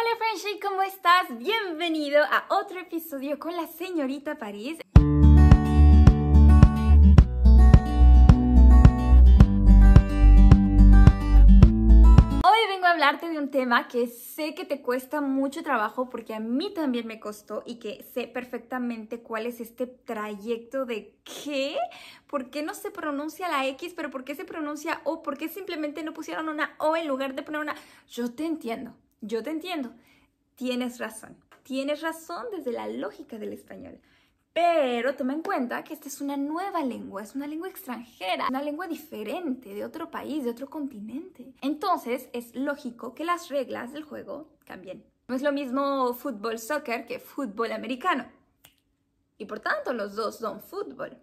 Hola Friendship, ¿cómo estás? Bienvenido a otro episodio con la señorita París. Hoy vengo a hablarte de un tema que sé que te cuesta mucho trabajo porque a mí también me costó y que sé perfectamente cuál es este trayecto de ¿qué? ¿Por qué no se pronuncia la X, pero por qué se pronuncia O? ¿Por qué simplemente no pusieron una O en lugar de poner una? Yo te entiendo. Tienes razón desde la lógica del español. Pero toma en cuenta que esta es una nueva lengua, es una lengua extranjera, una lengua diferente, de otro país, de otro continente. Entonces es lógico que las reglas del juego cambien. No es lo mismo fútbol, soccer que fútbol americano. Y por tanto los dos son fútbol.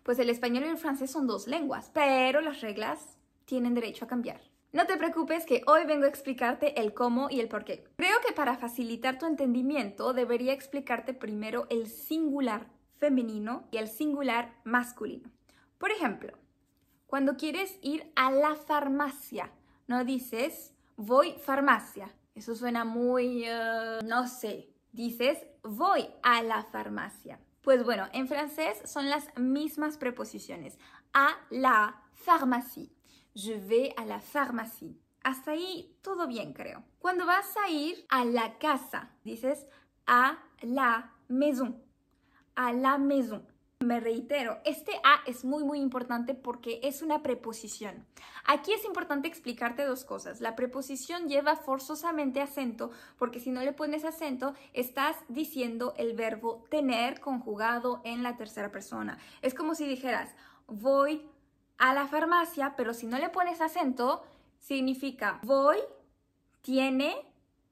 Pues el español y el francés son dos lenguas, pero las reglas tienen derecho a cambiar. No te preocupes que hoy vengo a explicarte el cómo y el por qué. Creo que para facilitar tu entendimiento debería explicarte primero el singular femenino y el singular masculino. Por ejemplo, cuando quieres ir a la farmacia, no dices voy farmacia. Eso suena muy, no sé. Dices voy a la farmacia. Pues bueno, en francés son las mismas preposiciones. A la pharmacie. Je vais à la pharmacie. Hasta ahí todo bien, creo. Cuando vas a ir a la casa, dices a la maison. A la maison. Me reitero, este A es muy importante porque es una preposición. Aquí es importante explicarte dos cosas. La preposición lleva forzosamente acento porque si no le pones acento estás diciendo el verbo tener conjugado en la tercera persona. Es como si dijeras voy a la farmacia, pero si no le pones acento significa voy, tiene,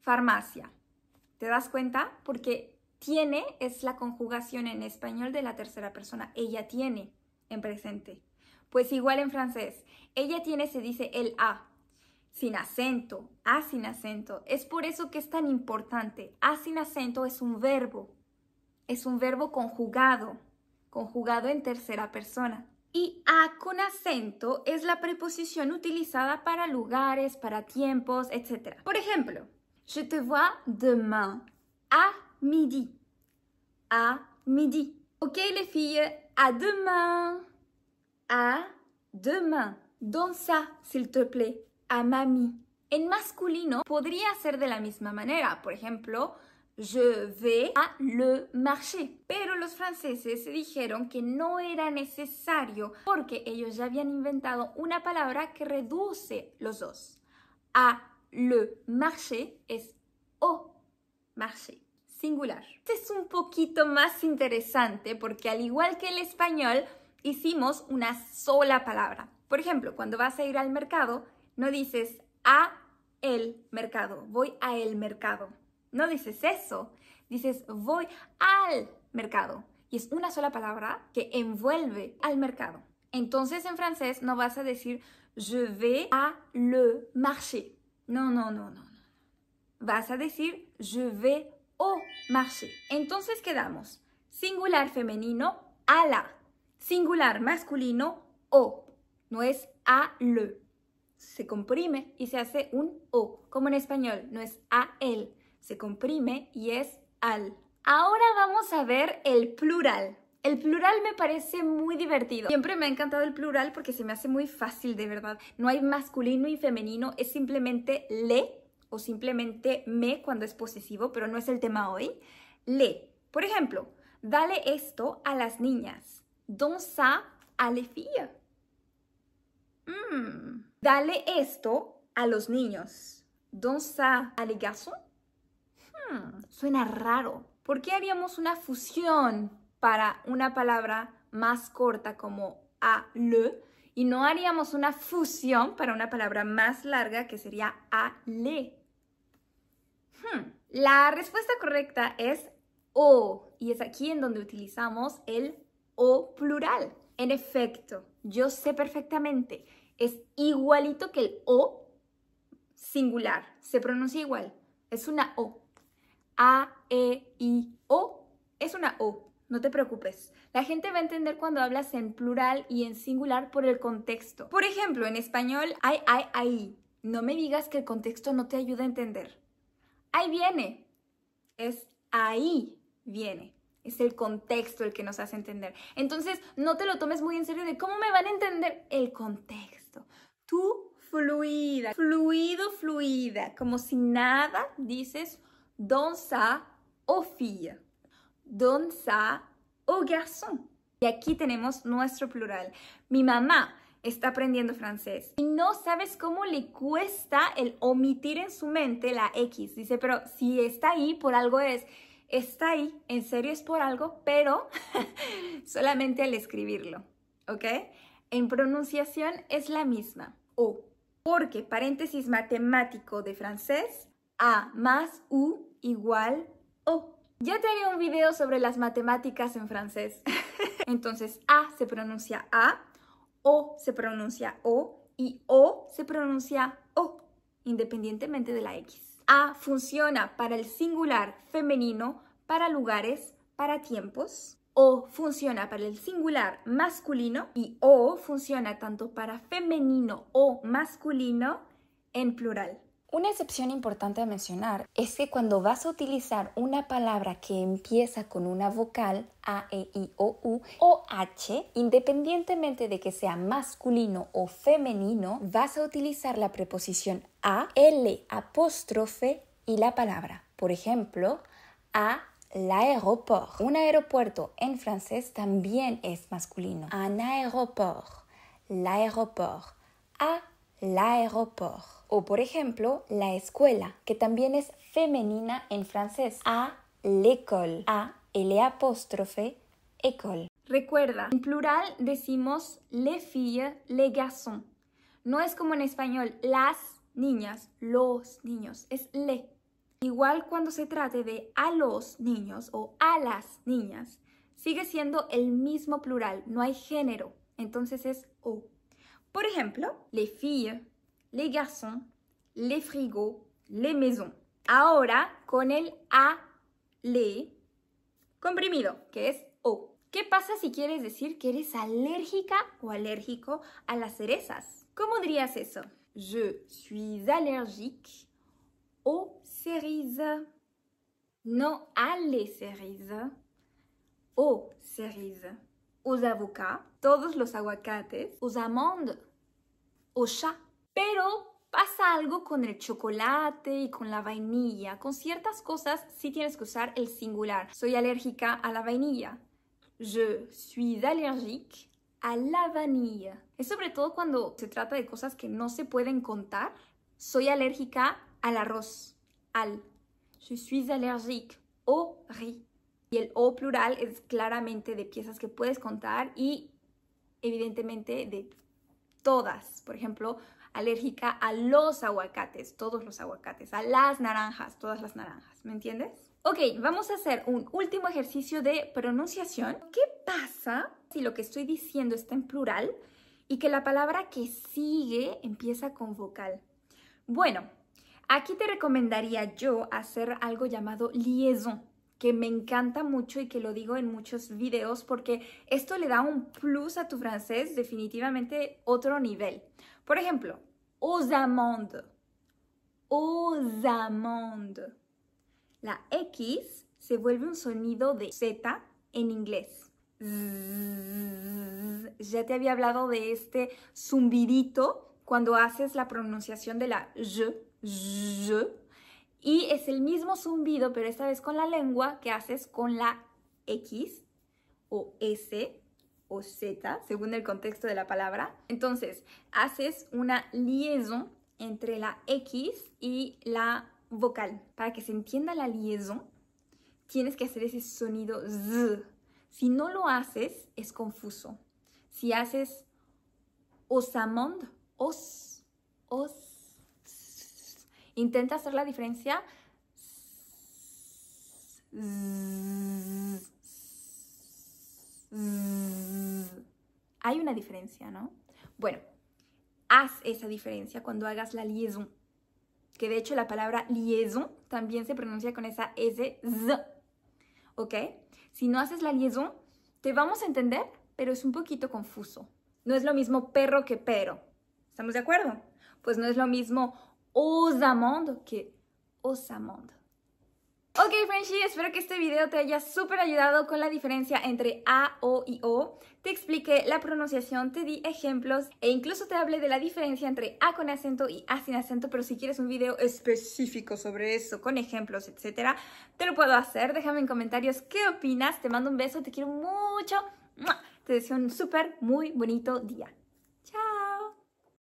farmacia. ¿Te das cuenta? Porque tiene es la conjugación en español de la tercera persona. Ella tiene en presente. Pues igual en francés. Ella tiene se dice el A. Sin acento. A sin acento. Es por eso que es tan importante. A sin acento es un verbo. Es un verbo conjugado. Conjugado en tercera persona. Y A con acento es la preposición utilizada para lugares, para tiempos, etc. Por ejemplo, je te vois demain à midi. À midi. Ok les filles, à demain. À demain. Donne ça, s'il te plaît, à mamie. En masculino podría ser de la misma manera. Por ejemplo, je vais à le marché. Pero los franceses dijeron que no era necesario porque ellos ya habían inventado una palabra que reduce los dos. À le marché es au marché. Singular. Este es un poquito más interesante porque al igual que el español hicimos una sola palabra. Por ejemplo, cuando vas a ir al mercado, no dices a el mercado, voy a el mercado. No dices eso, dices voy al mercado. Y es una sola palabra que envuelve al mercado. Entonces en francés no vas a decir je vais à le marché. No. Vas a decir je vais au marché. Entonces quedamos singular femenino a la, singular masculino o. No es a le. Se comprime y se hace un o, como en español, no es a él. Se comprime y es al. Ahora vamos a ver el plural. El plural me parece muy divertido. Siempre me ha encantado el plural porque se me hace muy fácil, de verdad. No hay masculino y femenino, es simplemente le o simplemente me cuando es posesivo, pero no es el tema hoy. Le. Por ejemplo, dale esto a las niñas. Donne ça à les filles. Dale esto a los niños. Donne ça à les garçons. Suena raro. ¿Por qué haríamos una fusión para una palabra más corta como a le y no haríamos una fusión para una palabra más larga que sería a le? La respuesta correcta es o y es aquí en donde utilizamos el o plural. En efecto, yo sé perfectamente, es igualito que el o singular, se pronuncia igual, es una o. A, E, I, O es una O, no te preocupes. La gente va a entender cuando hablas en plural y en singular por el contexto. Por ejemplo, en español hay, ahí. No me digas que el contexto no te ayuda a entender. ahí viene. Es ahí viene. Es el contexto el que nos hace entender. Entonces, no te lo tomes muy en serio de cómo me van a entender el contexto. Tú fluida, fluido, fluida, como si nada, dices dans ça aux filles, dans ça aux garçons. Y aquí tenemos nuestro plural. Mi mamá está aprendiendo francés y no sabes cómo le cuesta el omitir en su mente la X. Dice, pero si está ahí, por algo es. Está ahí, en serio es por algo, pero solamente al escribirlo, ¿ok? En pronunciación es la misma, O. Porque, paréntesis matemático de francés, A más U igual O. Ya te haré un video sobre las matemáticas en francés. Entonces, A se pronuncia A, O se pronuncia O y O se pronuncia O, independientemente de la X. A funciona para el singular femenino, para lugares, para tiempos. O funciona para el singular masculino y O funciona tanto para femenino o masculino en plural. Una excepción importante a mencionar es que cuando vas a utilizar una palabra que empieza con una vocal A, E, I, O, U o H, independientemente de que sea masculino o femenino, vas a utilizar la preposición a, L apóstrofe y la palabra. Por ejemplo, a l'aéroport. Un aeropuerto en francés también es masculino. Un aéroport, l'aéroport, a l'aéroport. O por ejemplo, la escuela, que también es femenina en francés. A l'école, a L apóstrofe, école. Recuerda, en plural decimos les filles, les garçons. No es como en español, las niñas, los niños, es le. Igual cuando se trate de a los niños o a las niñas, sigue siendo el mismo plural, no hay género, entonces es o. Por ejemplo, les filles, les garçons, les frigos, les maisons. Ahora con el a, le, comprimido, que es o. ¿Qué pasa si quieres decir que eres alérgica o alérgico a las cerezas? ¿Cómo dirías eso? Je suis allergique aux cerises. No a les cerises, aux cerises. Aux avocats, todos los aguacates, aux amandes, aux chats. Pero pasa algo con el chocolate y con la vainilla. Con ciertas cosas sí tienes que usar el singular. Soy alérgica a la vainilla. Je suis allergique à la vanille. Es sobre todo cuando se trata de cosas que no se pueden contar. Soy alérgica al arroz. Al. Je suis allergique au riz. Y el o plural es claramente de piezas que puedes contar y evidentemente de todas. Por ejemplo, alérgica a los aguacates, todos los aguacates, a las naranjas, todas las naranjas, ¿me entiendes? Ok, vamos a hacer un último ejercicio de pronunciación. ¿Qué pasa si lo que estoy diciendo está en plural y que la palabra que sigue empieza con vocal? Bueno, aquí te recomendaría yo hacer algo llamado liaison, que me encanta mucho y que lo digo en muchos videos porque esto le da un plus a tu francés, definitivamente otro nivel. Por ejemplo, aux amandes, aux amandes. La X se vuelve un sonido de Z en inglés. Ya te había hablado de este zumbidito cuando haces la pronunciación de la je. Y es el mismo zumbido, pero esta vez con la lengua que haces con la X o S o Z, según el contexto de la palabra. Entonces, haces una liaison entre la X y la vocal. Para que se entienda la liaison, tienes que hacer ese sonido Z. Si no lo haces, es confuso. Si haces aux amandes, os. Intenta hacer la diferencia. Hay una diferencia, ¿no? Bueno, haz esa diferencia cuando hagas la liaison. Que de hecho la palabra liaison también se pronuncia con esa S, Z. ¿Ok? Si no haces la liaison, te vamos a entender, pero es un poquito confuso. No es lo mismo perro que pero. ¿Estamos de acuerdo? Pues no es lo mismo aux amandes que aux amandes. Ok, Frenchie, espero que este video te haya súper ayudado con la diferencia entre A, O y O. Te expliqué la pronunciación, te di ejemplos e incluso te hablé de la diferencia entre A con acento y A sin acento, pero si quieres un video específico sobre eso, con ejemplos, etcétera, te lo puedo hacer. Déjame en comentarios qué opinas. Te mando un beso, te quiero mucho. ¡Mua! Te deseo un súper, muy bonito día.